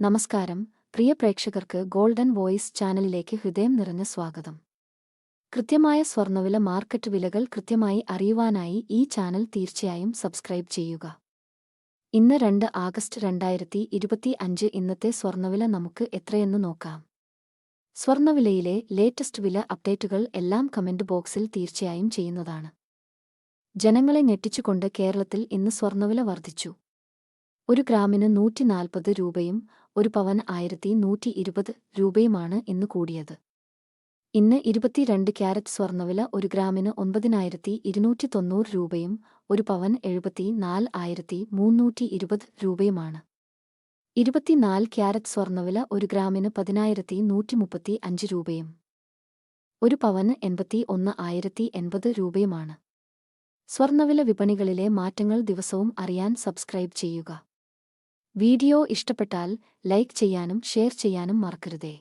നമസ്കാരം, പ്രിയ പ്രേക്ഷകർക്ക് golden voice ചാനലിലേക്ക് ഹൃദയം നിറഞ്ഞ സ്വാഗതം. കൃത്യമായ സ്വർണ്ണവില മാർക്കറ്റ് വിലകൾ കൃത്യമായി അറിയുവാനായി ഈ ചാനൽ തീർച്ചയായും സബ്സ്ക്രൈബ് ചെയ്യുക. ഇന്ന് 2 ആഗസ്റ്റ് 2025 ഇന്നത്തെ സ്വർണ്ണവില നമുക്ക് എത്രയെന്ന് നോക്കാം. സ്വർണ്ണവിലയിലെ ലേറ്റസ്റ്റ് വില അപ്ഡേറ്റുകൾ എല്ലാം കമന്റ് ബോക്സിൽ തീർച്ചയായും ചെയ്യുന്നതാണ്. ജനങ്ങളെ ഞെട്ടിച്ചുകൊണ്ട് കേരളത്തിൽ ഇന്ന് സ്വർണ്ണവില വർദ്ധിച്ചു. 1 ഗ്രാമിന് 140 രൂപയും 1 പവൻ 1120 രൂപയുമാണ് ഇന്ന് കൂടിയത്. ഇന്ന് 22 ക്യാരറ്റ് സ്വർണ്ണവില 1 ഗ്രാമിന് 9290 രൂപയും 1 പവൻ 74,320 രൂപയുമാണ്. 24 ക്യാരറ്റ് സ്വർണ്ണവില 1 ഗ്രാമിന് 10,135 രൂപയും 1 പവന് 81,080 രൂപയുമാണ്. സ്വർണ്ണവില വിപണികളിലെ മാറ്റങ്ങൾ ദിവസവും അറിയാൻ സബ്സ്ക്രൈബ് ചെയ്യുക. വീഡിയോ ഇഷ്ടപ്പെട്ടാൽ ലൈക്ക് ചെയ്യാനും ഷെയർ ചെയ്യാനും മറക്കരുതേ.